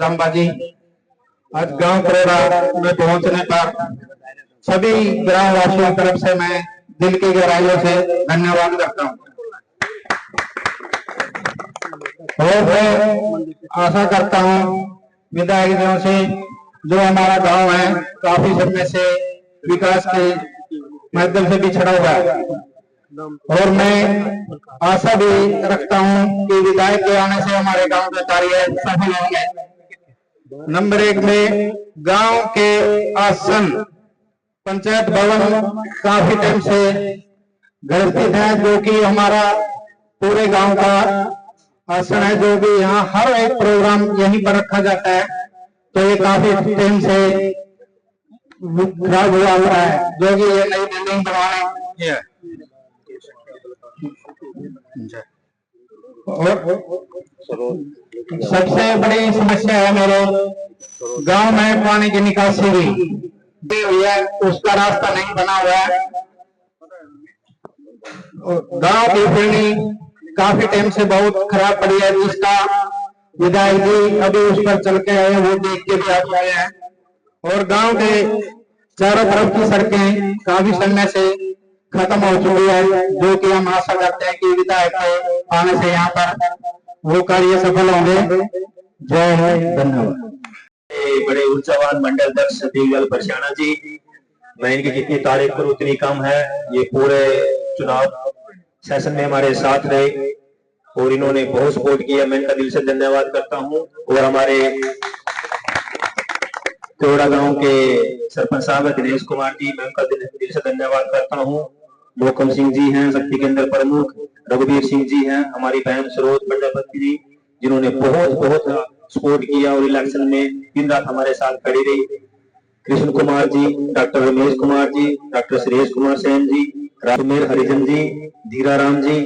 जाम्बा जी। आज गांव करोड़ा में पहुंचने पर सभी ग्राम वासियों की तरफ से मैं दिल की गहराइयों से धन्यवाद करता हूं। और मैं आशा करता हूं विधायक जियों से, जो हमारा गांव है काफी समय से विकास के माध्यम से पिछड़ा हुआ है, और मैं आशा भी रखता हूं कि विधायक के आने से हमारे गांव के कार्य सफल होंगे। नंबर 1 में गांव के आसन पंचायत भवन काफी टाइम से ग्रसित है, जो कि हमारा पूरे गांव का आसन है, जो कि यहाँ हर एक प्रोग्राम यहीं पर रखा जाता है। तो ये काफी टाइम से खराब हुआ है, जो कि ये नई बिल्डिंग बनवाने है। और सबसे बड़ी समस्या है मेरे गांव में पानी की निकासी भी है, उसका रास्ता नहीं बना हुआ है। गांव की पानी काफी टाइम से बहुत खराब पड़ी है, जिसका विधायक जी अभी उस पर चल के आए, वो देख के भी आ गए हैं। और गांव के चारों तरफ की सड़कें काफी समय से खत्म हो चुकी है, जो कि हम आशा करते हैं कि विधायक के आने से यहाँ पर वो कार्य सफल होंगे। जय हिंद, धन्यवाद। बड़े ऊर्जावान मंडल अध्यक्ष देवलाल परसाना जी, मैं इनकी जितनी तारीफ करूं उतनी कम है। ये पूरे चुनाव सेशन में हमारे साथ रहे और इन्होंने बहुत सपोर्ट किया, मैं इनका दिल से धन्यवाद करता हूं। और हमारे कोड़ा गांव के सरपंच साहब दिनेश कुमार जी, मैं उनका दिल से धन्यवाद करता हूं। मोहकम सिंह जी हैं शक्ति केंद्र प्रमुख, रघुवीर सिंह जी हैं, हमारी बहन सरोज पंजापति जी, जिन्होंने बहुत सपोर्ट किया और इलेक्शन में दिन रात हमारे साथ खड़ी रही। कृष्ण कुमार जी, डॉक्टर रमेश कुमार जी, डॉक्टर सुरेश कुमार सेन जी, राजमेर हरिजन जी, धीराराम जी,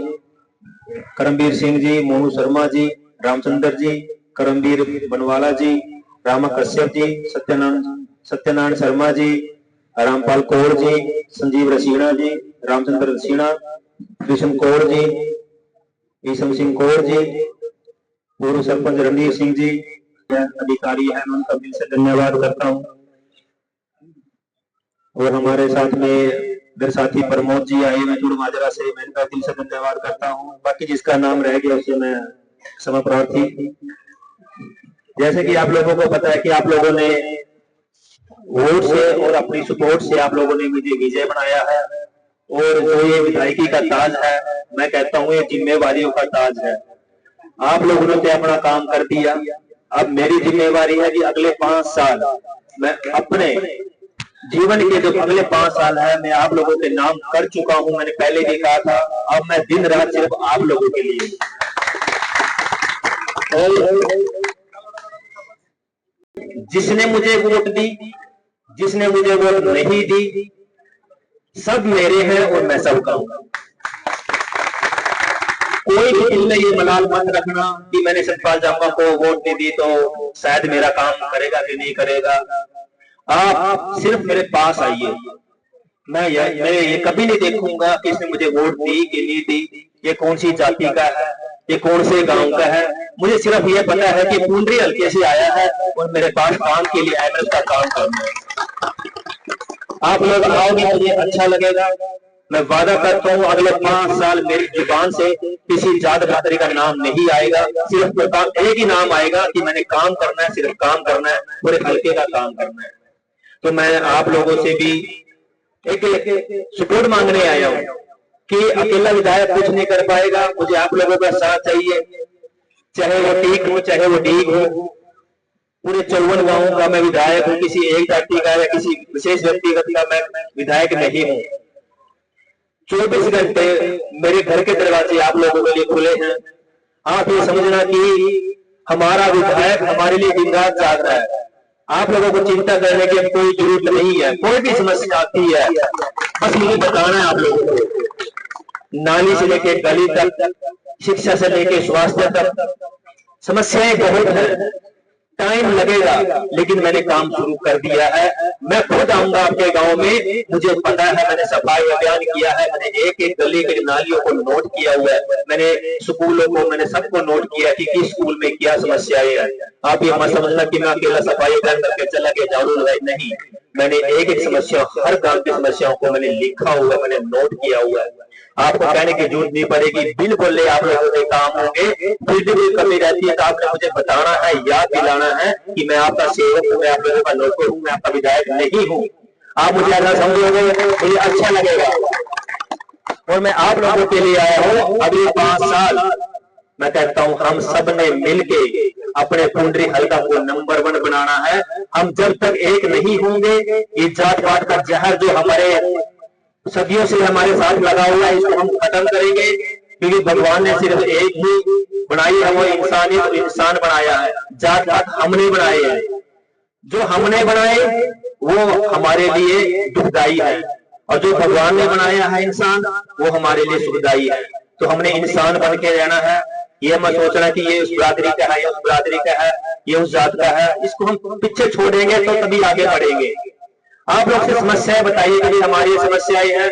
करमवीर सिंह जी, मोनू शर्मा जी, रामचंद्र जी, करमवीर बनवाला जी, रामा कश्यप जी, सत्यनारायण शर्मा जी, रामपाल कौर जी, संजीव रसीना जी, रामचंद्र रसीना, कृष्ण कौर जी, ईसम सिंह कौर जी, पूर्व सरपंच रणधीर सिंह जी, अधिकारी हैं, उनका दिल से धन्यवाद करता हूं। और हमारे साथ में मेरे साथी प्रमोद जी आए हैं जुड़ माजरा से, मैं इनका दिल से धन्यवाद करता हूं। बाकी जिसका नाम रह गया उसे मैं क्षमा प्रार्थी। जैसे कि आप लोगों को पता है कि आप लोगों ने वोट से और अपनी सपोर्ट से आप लोगों ने मुझे विजय बनाया है, और जो ये विधायकी का ताज है, मैं कहता हूँ ये जिम्मेवारियों का ताज है। आप लोगों ने अपना काम कर दिया, अब मेरी जिम्मेवारी है कि अगले 5 साल मैं अपने जीवन के जो अगले 5 साल है मैं आप लोगों के नाम कर चुका हूं। मैंने पहले भी कहा था, अब मैं दिन रात सिर्फ आप लोगों के लिए। और जिसने मुझे वोट दी, जिसने मुझे वोट नहीं दी, सब मेरे हैं और मैं सबका हूं। कोई भी दिल में ये मलाल मत रखना कि मैंने सतपाल जाम्बा को वोट नहीं दी तो शायद मेरा काम करेगा कि नहीं करेगा। आप सिर्फ मेरे पास आइए, मैं ये कभी नहीं देखूंगा कि इसने मुझे वोट दी कि नहीं दी, ये कौन सी जाति का है, ये कौन से गांव का है। मुझे सिर्फ ये पता है कि पुंडरी हल्के से आया है और मेरे पास काम के लिए आया, का काम करना है। आप लोग आओगे मुझे अच्छा लगेगा। मैं वादा करता हूँ अगले 5 साल मेरी जुबान से किसी जात बरादरी का नाम नहीं आएगा, सिर्फ एक ही नाम आएगा कि मैंने काम करना है, सिर्फ काम करना है, पूरे हल्के का काम करना है। तो मैं आप लोगों से भी एक सपोर्ट मांगने आया हूं कि अकेला विधायक कुछ नहीं कर पाएगा, मुझे आप लोगों का साथ चाहिए, चाहे वो ठीक हो चाहे वो ठीक हो। पूरे 54 गांवों का मैं विधायक हूं, किसी एक जाति का या किसी विशेष व्यक्तिगत का मैं विधायक नहीं हूं। 24 घंटे मेरे घर के दरवाजे आप लोगों के लिए खुले हैं। आप ये समझना कि हमारा विधायक हमारे लिए दिन रात जाग रहा है। आप लोगों को चिंता करने की कोई जरूरत नहीं है। कोई भी समस्या आती है बस मुझे बताना है आप लोगों को, नाली से लेके गली तक, शिक्षा से लेके स्वास्थ्य तक, समस्याएं बहुत है, टाइम लगेगा लेकिन मैंने काम शुरू कर दिया है। मैं खुद आऊंगा आपके गांव में, मुझे पता है, मैंने सफाई अभियान किया है, मैंने एक एक गली के नालियों को नोट किया हुआ है, मैंने स्कूलों को, मैंने सबको नोट किया कि किस स्कूल में क्या समस्याएं हैं। आप ये मत समझना कि मैं अकेला सफाई अभियान करके चला गया, झाड़ू लगाई, नहीं, मैंने एक एक समस्या, हर गांव की समस्याओं को मैंने लिखा हुआ है, मैंने नोट किया हुआ है। आपको कहने की जरूरत नहीं पड़ेगी, बिल्कुल आप लोगों के काम होंगे। फिर भी कोई कमी रहती है तो आपने मुझे बताना है, याद दिलाना है कि मैं आपका सेवक हूँ, मैं आप लोगों का नौकर हूँ, मैं आपका विधायक नहीं हूँ। आप मुझे ऐसा समझोगे मुझे अच्छा लगेगा। और मैं आप लोगों के लिए आया हूँ अगले 5 साल। मैं कहता हूँ हम सब ने मिलके अपने पुंडरी हलका को नंबर 1 बनाना है। हम जब तक एक नहीं होंगे, ये जात पात का जहर जो हमारे सदियों से हमारे साथ लगा हुआ है, इसको हम खत्म करेंगे। क्योंकि भगवान ने सिर्फ एक ही बनाई है, वो इंसानियत, इंसान बनाया है। जात पात हमने बनाए हैं, जो हमने बनाए वो हमारे लिए दुखदाई है, और जो भगवान ने बनाया है इंसान, वो हमारे लिए सुखदाई है। तो हमने इंसान बन के रहना है। ये मत सोचना कि ये उस बिरादरी का है, ये उस बिरादरी का है, ये उस जात का है। इसको हम पीछे छोड़ेंगे तो तभी आगे बढ़ेंगे। आप लोग से समस्याएं बताइए, कभी हमारी समस्याएं हैं,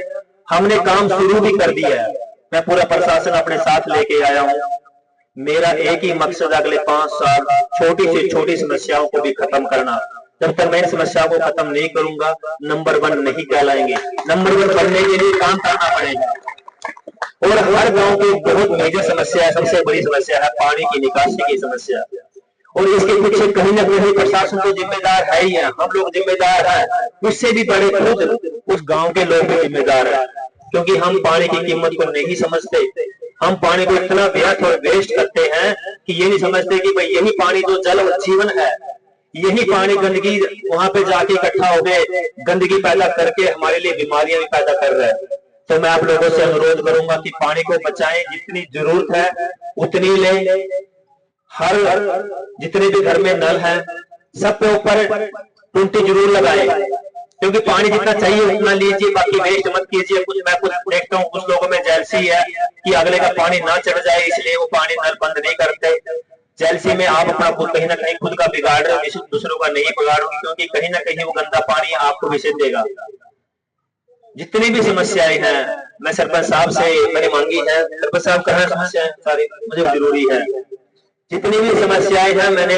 हमने काम शुरू भी कर दिया है। मैं पूरा प्रशासन अपने साथ लेके आया हूं। मेरा एक ही मकसद, अगले 5 साल छोटी से छोटी समस्याओं को भी खत्म करना। जब तक मैं इन समस्याओं को खत्म नहीं करूंगा, नंबर 1 नहीं कहलाएंगे। नंबर 1 बनने के लिए काम करना पड़ेगा। और हर गांव की बहुत मेजर समस्या है, सबसे बड़ी समस्या है पानी की निकासी की समस्या। और इसके पीछे कहीं ना कहीं प्रशासन तो जिम्मेदार है ही है, हम लोग जिम्मेदार हैं, उससे भी बड़े खुद उस गांव के लोग भी जिम्मेदार हैं। क्योंकि हम पानी की कीमत को नहीं समझते। हम पानी को इतना व्यर्थ और वेस्ट करते हैं कि ये नहीं समझते कि भाई यही पानी जो जल और जीवन है, यही पानी गंदगी वहां पे जाके इकट्ठा हो गए, गंदगी पैदा करके हमारे लिए बीमारियां भी पैदा कर रहा है। तो मैं आप लोगों से अनुरोध करूंगा कि पानी को बचाएं, जितनी जरूरत है उतनी लें। हर जितने भी घर में नल है, सब पे ऊपर टूटी जरूर लगाएं, क्योंकि पानी जितना चाहिए उतना लीजिए, बाकी वेस्ट मत कीजिए। मैं कुछ देखता हूँ कुछ लोगों में जेलसी है कि अगले का पानी ना चढ़ जाए, इसलिए वो पानी नल बंद नहीं करते। जेलसी में आप अपना खुद कहीं ना कहीं खुद का बिगाड़ रहे हो, दूसरों का नहीं बिगाड़ोगे, क्योंकि कहीं ना कहीं वो गंदा पानी आपको विषय देगा। जितनी भी समस्याएं हैं, मैं सरपंच साहब से मैंने मांगी है, सरपंच साहब कहा समस्याएं सारी मुझे जरूरी है। जितनी भी समस्याएं हैं मैंने,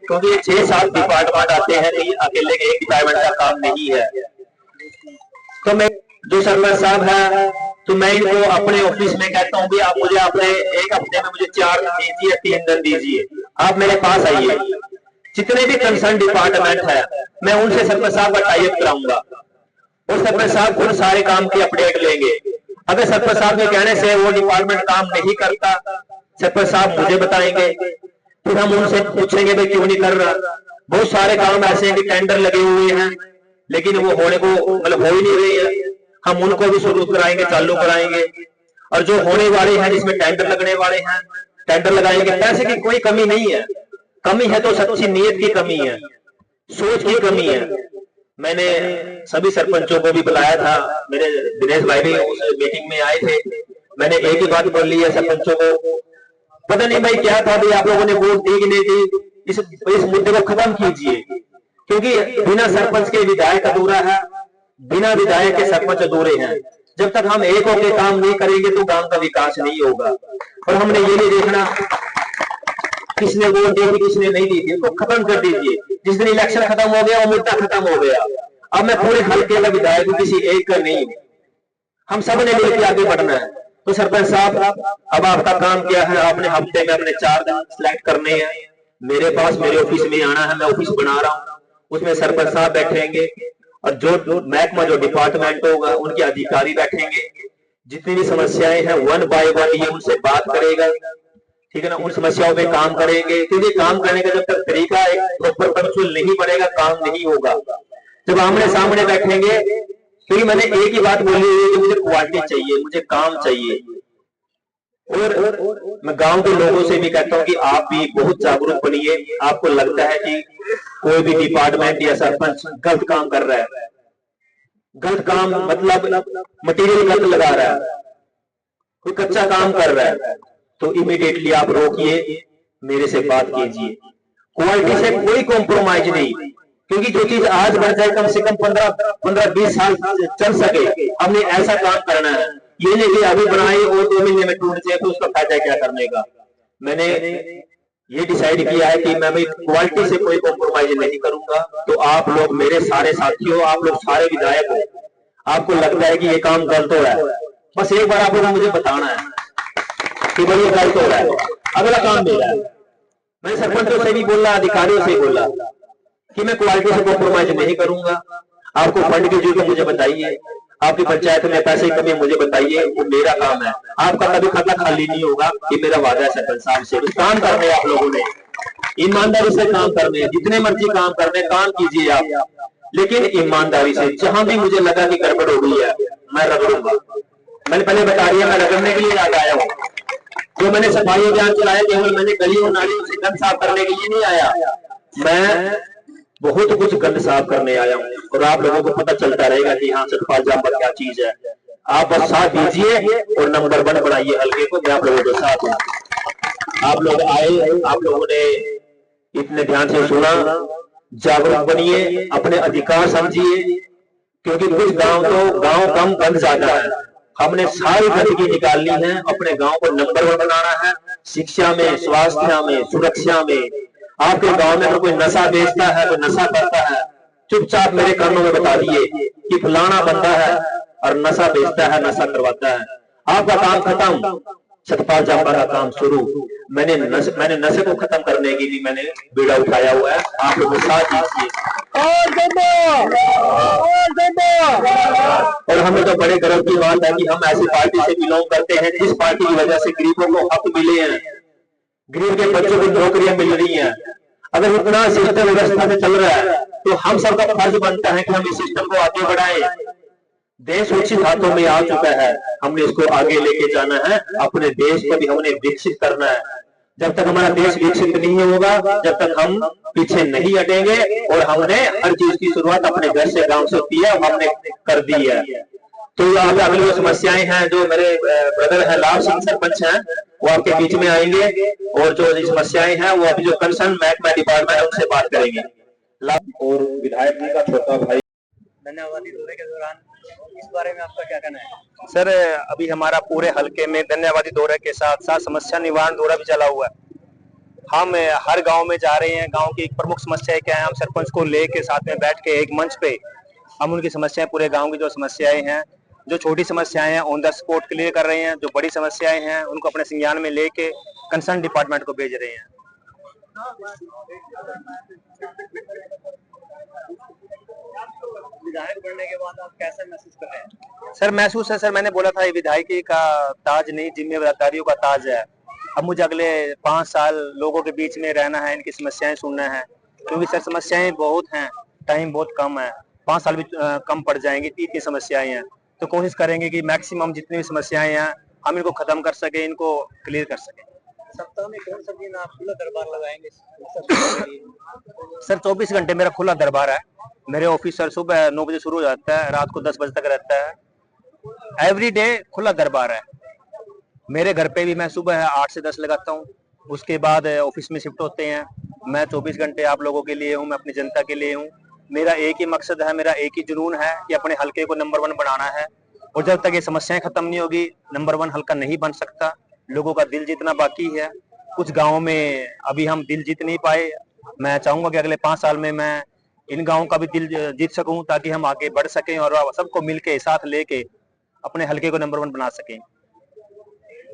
क्योंकि 6-7 डिपार्टमेंट आते हैं, तो ये अकेले एक डिपार्टमेंट का काम नहीं है। तो मैं जो सरपंच साहब है, तो मैं इनको अपने ऑफिस में कहता हूँ कि आप मुझे अपने एक हफ्ते में मुझे 4 दिन दीजिए, 3 दिन दीजिए, आप मेरे पास आइए। जितने भी कंसर्न डिपार्टमेंट है, मैं उनसे सरपंच साहब का टाई अप कराऊंगा, और सरपंच साहब खुद सारे काम की अपडेट लेंगे। अगर सरपंच साहब के कहने से वो डिपार्टमेंट काम नहीं करता, सरपंच साहब मुझे बताएंगे, फिर हम उनसे पूछेंगे भाई क्यों नहीं कर रहा। बहुत सारे काम ऐसे हैं कि टेंडर लगे हुए हैं, लेकिन वो होने को मतलब हो ही नहीं रही है। हम उनको भी शुरू कराएंगे, चालू कराएंगे। और जो होने वाले हैं, जिसमें टेंडर लगने वाले हैं, टेंडर लगाएंगे। पैसे की कोई कमी नहीं है, कमी है तो सच्ची नीयत की कमी है, सोच की कमी है। मैंने सभी सरपंचों को भी बुलाया था, मेरे दिनेश भाई भी उस मीटिंग में आए थे। मैंने एक ही बात बोल ली है सरपंचों को, पता नहीं भाई क्या था भाई, आप लोगों ने वोट दी कि नहीं दी, इस मुद्दे को खत्म कीजिए। क्योंकि बिना सरपंच के विधायक अधूरा है, बिना विधायक के सरपंच अधूरे हैं। जब तक हम एक होकर काम नहीं करेंगे तो गांव का विकास नहीं होगा। और हमने ये नहीं देखना किसने वोट दी थी किसने नहीं दी थी, इसको खत्म कर दीजिए। जिस दिन इलेक्शन खत्म हो गया वो मुद्दा खत्म हो गया। अब मैं पूरे हल्के का विधायक हूं, किसी एक का नहीं हूं। हम सब ने मिलकर आगे बढ़ना है। तो सरपंच साहब, अब आपका काम क्या है, आपने हफ्ते में अपने 4 दिन सिलेक्ट करने हैं, मेरे पास मेरे ऑफिस में आना है। मैं ऑफिस बना रहा हूँ, उसमें सरपंच साहब बैठेंगे, और जो महकमा जो डिपार्टमेंट होगा उनके अधिकारी बैठेंगे। जितनी भी समस्याएं हैं 1 बाय 1 ये उनसे बात करेगा, ठीक है ना। उन समस्याओं पे काम करेंगे, क्योंकि काम करने का जब तक तरीका एक प्रॉपर कंट्रोल नहीं पड़ेगा, काम नहीं होगा। जब आमने सामने बैठेंगे, क्योंकि मैंने एक ही बात बोली है कि मुझे क्वालिटी चाहिए, मुझे काम चाहिए। और मैं गांव के लोगों से भी कहता हूं कि आप भी बहुत जागरूक बनिए। आपको लगता है कि कोई भी डिपार्टमेंट या सरपंच गलत काम कर रहा है, गलत काम मतलब मटेरियल गलत लगा रहा है, कोई कच्चा काम कर रहा है, तो इमीडिएटली आप रोकिए, मेरे से बात कीजिए। क्वालिटी से कोई कॉम्प्रोमाइज नहीं, क्योंकि जो चीज आज बढ़ जाए कम से कम 15-20 साल चल सके, हमने ऐसा काम करना है। ये नहीं कि अभी बनाए और 2 महीने में टूट जाए तो उसका फायदा क्या करने का। मैंने ये डिसाइड किया है कि मैं क्वालिटी से कोई कॉम्प्रोमाइज नहीं करूंगा। तो आप लोग मेरे सारे साथियों, आप लोग सारे विधायक हो, आपको लगता है कि ये काम गलत हो रहा है, बस एक बार आप लोगों को मुझे बताना है कि भाई ये गलत हो रहा है। अगला काम मेरा है, मैं सरपंचों से भी बोला, अधिकारियों से बोला कि मैं क्वालिटी से कॉम्प्रोमाइज नहीं करूंगा। आपको फंड की जरूरत मुझे बताइए, आपकी पंचायत में पैसे की कमी मुझे बताइए, वो मेरा काम है। आपका कभी खाता खाली नहीं होगा, ये मेरा वादा है सरपंच साहब से। काम करने आप लोगों ने ईमानदारी से काम करने, जितने मर्जी काम करने, काम कीजिए आप, लेकिन ईमानदारी से। जहां भी मुझे लगा कि गड़बड़ हो गई है मैं रगड़ूंगा। मैंने पहले बता दिया, मैं रगड़ने के लिए याद आया हूँ। जो मैंने सफाई अभियान चलाया केवल मैंने गलियों नालियों से गंद साफ करने के लिए नहीं आया, मैं बहुत कुछ गंद साफ करने आया हूँ। और आप लोगों को पता चलता रहेगा कि हाँ सतपाल जाम्बा क्या चीज है। आप बस साथ दीजिए और नंबर 1 बनाइए हल्के को। मैं आप लोगों के साथ हूँ। आप लोग आए, आप लोगों ने इतने ध्यान से सुना, जागरूक बनिए, अपने अधिकार समझिए, क्योंकि कुछ गांव तो गांव कम गंद ज्यादा है। हमने सारी गंदगी निकालनी है, अपने गांव को नंबर 1 बनाना है, शिक्षा में, स्वास्थ्य में, सुरक्षा में। आपके गांव में अगर कोई नशा बेचता है, कोई नशा करता है, चुपचाप मेरे कानों में बता दिए कि फलाना बंदा है और नशा बेचता है, नशा करवाता है। आपका काम खत्म, सतपाल जाम्बा का काम शुरू। मैंने नशे को खत्म करने की भी मैंने बीड़ा उठाया हुआ है। आप लोग साथ दीजिए। और हमें तो बड़े गर्व की बात है कि हम ऐसी पार्टी से बिलोंग करते हैं जिस पार्टी की वजह से गरीबों को हक मिले हैं, गरीब के बच्चों को नौकरियां मिल रही हैं। अगर इतना सिस्टम व्यवस्था में चल रहा है तो हम सबका फर्ज बनता है कि हम इस सिस्टम को आगे बढ़ाएं। देश उचित हाथों में आ चुका है, हमने इसको आगे लेके जाना है। अपने देश को भी हमने विकसित करना है। जब तक हमारा देश विकसित नहीं होगा, जब तक हम पीछे नहीं हटेंगे। और हमने हर चीज की शुरुआत अपने घर से, गांव से होती है, हमने कर दी है। तो यहाँ पे अगली जो समस्याएं हैं, जो मेरे ब्रदर हैं लाभ सिंह सरपंच हैं, वो आपके बीच में आएंगे और जो समस्याएं हैं वो अभी जो कंसर्न महकमा डिपार्टमेंट उनसे बात करेंगे। और विधायक जी का छोटा भाई। धन्यवादी दौरे के दौरान इस बारे में आपका क्या कहना है? सर, अभी हमारा पूरे हलके में धन्यवादी दौरे के साथ साथ समस्या निवारण दौरा भी चला हुआ है। हम हर गांव में जा रहे हैं, गांव की एक प्रमुख समस्या क्या है, हम सरपंच को लेके साथ में बैठ के एक मंच पे हम उनकी समस्याएं, पूरे गांव की जो समस्याएं हैं, जो छोटी समस्याएं हैं ऑन द स्पॉट क्लियर कर रहे हैं, जो बड़ी समस्याएं हैं उनको अपने संज्ञान में लेके कंसर्न डिपार्टमेंट को भेज रहे हैं। विधायक बनने के बाद आप कैसा महसूस कर रहे हैं? सर महसूस है, सर मैंने बोला था ये विधायकी का ताज नहीं, जिम्मेदारियों का ताज है। अब मुझे अगले 5 साल लोगों के बीच में रहना है, इनकी समस्याएं सुनना है, क्योंकि सर समस्याएं बहुत हैं, टाइम बहुत कम है, 5 साल भी कम पड़ जाएंगे, इतनी समस्याएं हैं। तो कोशिश करेंगे कि मैक्सिमम जितनी भी समस्याएं हैं हम इनको खत्म कर सके, इनको क्लियर कर सके। सप्ताह में कौन सा दिन आप खुला दरबार लगाएंगे? सर 24 घंटे मेरा खुला दरबार है। मेरे ऑफिस सर सुबह 9 बजे शुरू हो जाता है, रात को 10 बजे तक रहता है। एवरी डे खुला दरबार है। मेरे घर पे भी मैं सुबह 8 से 10 लगाता हूँ, उसके बाद ऑफिस में शिफ्ट होते हैं। मैं 24 घंटे आप लोगों के लिए हूँ, मैं अपनी जनता के लिए हूँ। मेरा एक ही मकसद है, मेरा एक ही जुनून है कि अपने हलके को नंबर 1 बनाना है। और जब तक ये समस्याएं खत्म नहीं होगी, नंबर 1 हलका नहीं बन सकता। लोगों का दिल जीतना बाकी है। कुछ गाँव में अभी हम दिल जीत नहीं पाए। मैं चाहूंगा कि अगले 5 साल में मैं इन गाँव का भी दिल जीत सकूं, ताकि हम आगे बढ़ सकें और सबको मिलके साथ लेके अपने हलके को नंबर 1 बना सकें।